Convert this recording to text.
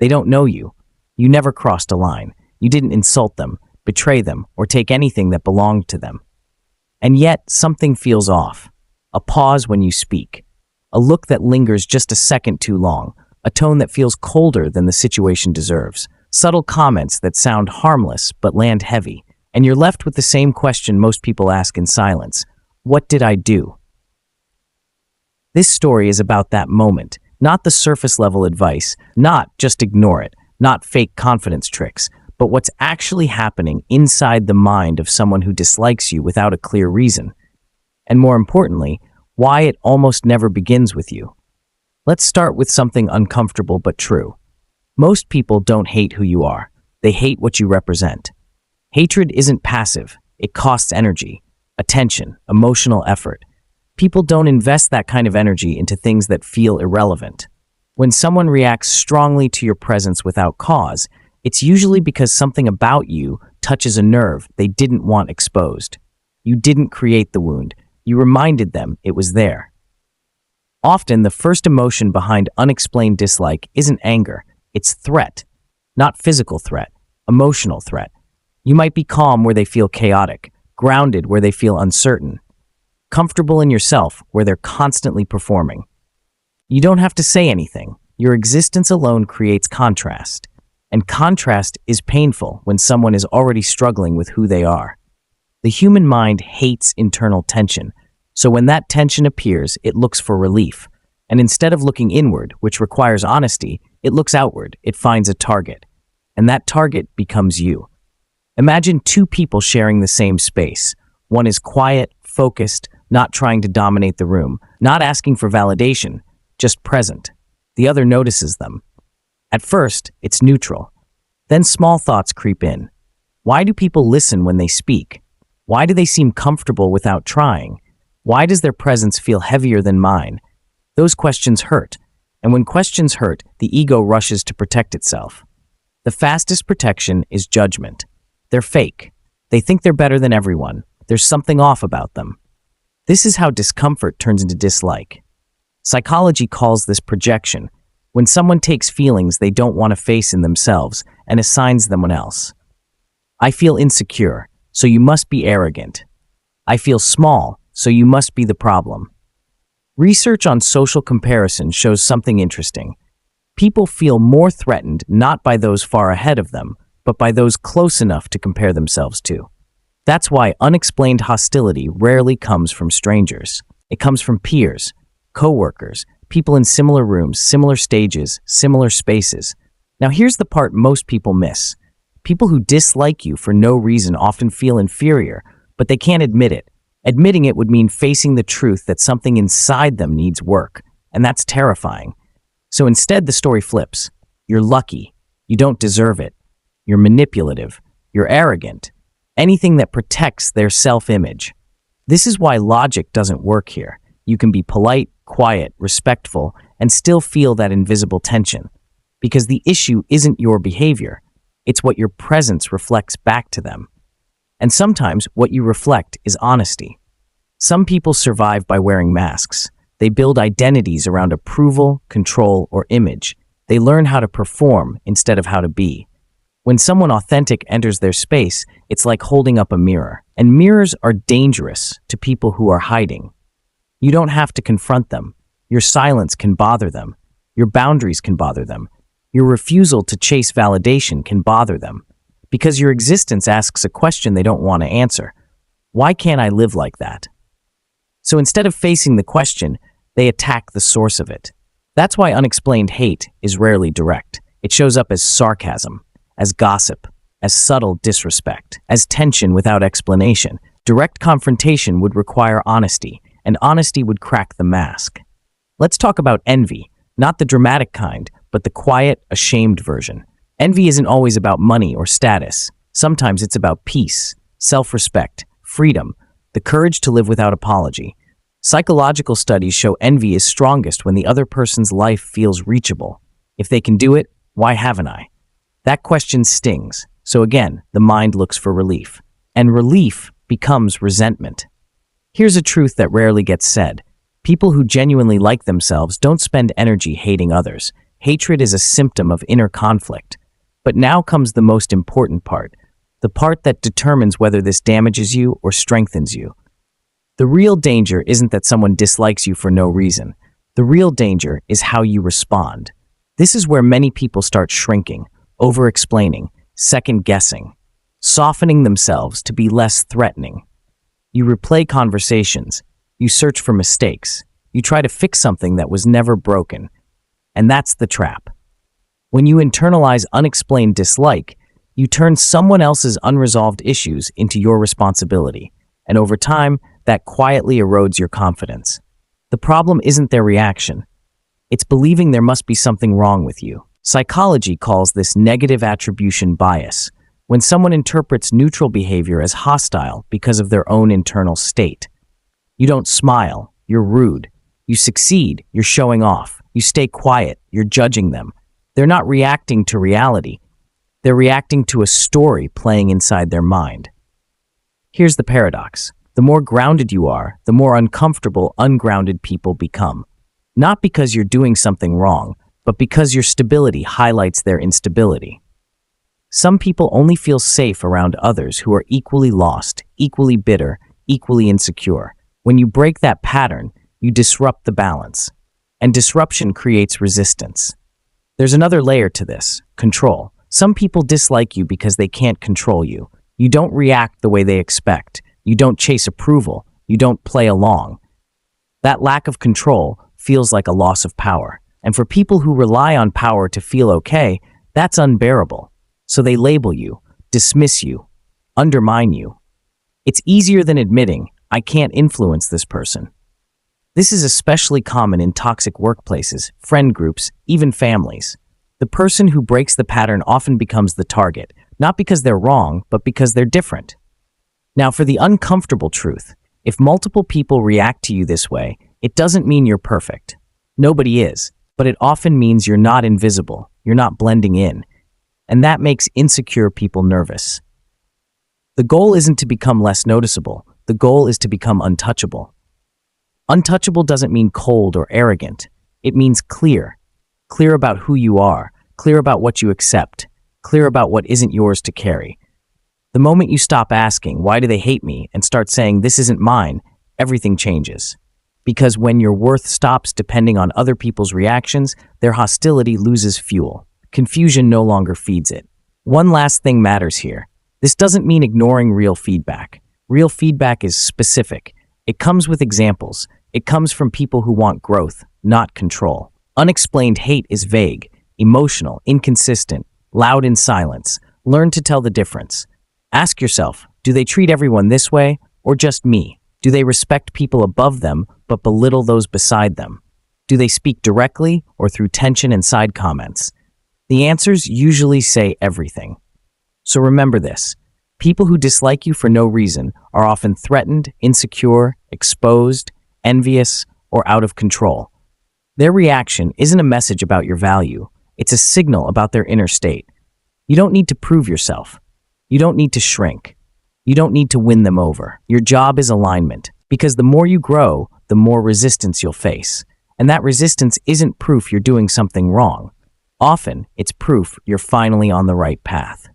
They don't know you. You never crossed a line. You didn't insult them, betray them, or take anything that belonged to them. And yet, something feels off. A pause when you speak. A look that lingers just a second too long. A tone that feels colder than the situation deserves. Subtle comments that sound harmless but land heavy. And you're left with the same question most people ask in silence. What did I do? This story is about that moment, not the surface-level advice, not just ignore it, not fake confidence tricks, but what's actually happening inside the mind of someone who dislikes you without a clear reason. And more importantly, why it almost never begins with you. Let's start with something uncomfortable but true. Most people don't hate who you are. They hate what you represent. Hatred isn't passive. It costs energy, attention, emotional effort. People don't invest that kind of energy into things that feel irrelevant. When someone reacts strongly to your presence without cause, it's usually because something about you touches a nerve they didn't want exposed. You didn't create the wound. You reminded them it was there. Often, the first emotion behind unexplained dislike isn't anger. It's threat. Not physical threat, emotional threat. You might be calm where they feel chaotic, grounded where they feel uncertain, comfortable in yourself where they're constantly performing. You don't have to say anything. Your existence alone creates contrast. And contrast is painful when someone is already struggling with who they are. The human mind hates internal tension, so when that tension appears, it looks for relief. And instead of looking inward, which requires honesty, it looks outward, it finds a target. And that target becomes you. Imagine two people sharing the same space. One is quiet, focused, not trying to dominate the room, not asking for validation, just present. The other notices them. At first, it's neutral. Then small thoughts creep in. Why do people listen when they speak? Why do they seem comfortable without trying? Why does their presence feel heavier than mine? Those questions hurt. And when questions hurt, the ego rushes to protect itself. The fastest protection is judgment. They're fake. They think they're better than everyone. There's something off about them. This is how discomfort turns into dislike. Psychology calls this projection, when someone takes feelings they don't want to face in themselves and assigns them one else. I feel insecure, so you must be arrogant. I feel small, so you must be the problem. Research on social comparison shows something interesting. People feel more threatened not by those far ahead of them, but by those close enough to compare themselves to. That's why unexplained hostility rarely comes from strangers. It comes from peers, coworkers, people in similar rooms, similar stages, similar spaces. Now here's the part most people miss. People who dislike you for no reason often feel inferior, but they can't admit it. Admitting it would mean facing the truth that something inside them needs work, and that's terrifying. So instead, the story flips. You're lucky. You don't deserve it. You're manipulative. You're arrogant. Anything that protects their self-image. This is why logic doesn't work here. You can be polite, quiet, respectful, and still feel that invisible tension. Because the issue isn't your behavior. It's what your presence reflects back to them. And sometimes what you reflect is honesty. Some people survive by wearing masks. They build identities around approval, control, or image. They learn how to perform instead of how to be. When someone authentic enters their space, it's like holding up a mirror. And mirrors are dangerous to people who are hiding. You don't have to confront them. Your silence can bother them. Your boundaries can bother them. Your refusal to chase validation can bother them. Because your existence asks a question they don't want to answer. Why can't I live like that? So instead of facing the question, they attack the source of it. That's why unexplained hate is rarely direct. It shows up as sarcasm, as gossip, as subtle disrespect, as tension without explanation. Direct confrontation would require honesty, and honesty would crack the mask. Let's talk about envy, not the dramatic kind, but the quiet, ashamed version. Envy isn't always about money or status. Sometimes it's about peace, self-respect, freedom, the courage to live without apology. Psychological studies show envy is strongest when the other person's life feels reachable. If they can do it, why haven't I? That question stings. So again, the mind looks for relief. And relief becomes resentment. Here's a truth that rarely gets said. People who genuinely like themselves don't spend energy hating others. Hatred is a symptom of inner conflict. But now comes the most important part, the part that determines whether this damages you or strengthens you. The real danger isn't that someone dislikes you for no reason. The real danger is how you respond. This is where many people start shrinking, over-explaining, second-guessing, softening themselves to be less threatening. You replay conversations, you search for mistakes, you try to fix something that was never broken. And that's the trap. When you internalize unexplained dislike, you turn someone else's unresolved issues into your responsibility, and over time, that quietly erodes your confidence. The problem isn't their reaction. It's believing there must be something wrong with you. Psychology calls this negative attribution bias, when someone interprets neutral behavior as hostile because of their own internal state. You don't smile, you're rude. You succeed, you're showing off. You stay quiet, you're judging them. They're not reacting to reality. They're reacting to a story playing inside their mind. Here's the paradox. The more grounded you are, the more uncomfortable ungrounded people become. Not because you're doing something wrong, but because your stability highlights their instability. Some people only feel safe around others who are equally lost, equally bitter, equally insecure. When you break that pattern, you disrupt the balance. And disruption creates resistance. There's another layer to this, control. Some people dislike you because they can't control you. You don't react the way they expect. You don't chase approval. You don't play along. That lack of control feels like a loss of power. And for people who rely on power to feel okay, that's unbearable. So they label you, dismiss you, undermine you. It's easier than admitting, I can't influence this person. This is especially common in toxic workplaces, friend groups, even families. The person who breaks the pattern often becomes the target, not because they're wrong, but because they're different. Now, for the uncomfortable truth, if multiple people react to you this way, it doesn't mean you're perfect. Nobody is, but it often means you're not invisible, you're not blending in, and that makes insecure people nervous. The goal isn't to become less noticeable, the goal is to become untouchable. Untouchable doesn't mean cold or arrogant, it means clear. Clear about who you are, clear about what you accept, clear about what isn't yours to carry. The moment you stop asking, why do they hate me, and start saying, this isn't mine, everything changes. Because when your worth stops depending on other people's reactions, their hostility loses fuel. Confusion no longer feeds it. One last thing matters here. This doesn't mean ignoring real feedback. Real feedback is specific. It comes with examples. It comes from people who want growth, not control. Unexplained hate is vague, emotional, inconsistent, loud in silence. Learn to tell the difference. Ask yourself, do they treat everyone this way, or just me? Do they respect people above them, but belittle those beside them? Do they speak directly, or through tension and side comments? The answers usually say everything. So remember this. People who dislike you for no reason are often threatened, insecure, exposed, envious, or out of control. Their reaction isn't a message about your value. It's a signal about their inner state. You don't need to prove yourself. You don't need to shrink. You don't need to win them over. Your job is alignment, because the more you grow, the more resistance you'll face. And that resistance isn't proof you're doing something wrong. Often, it's proof you're finally on the right path.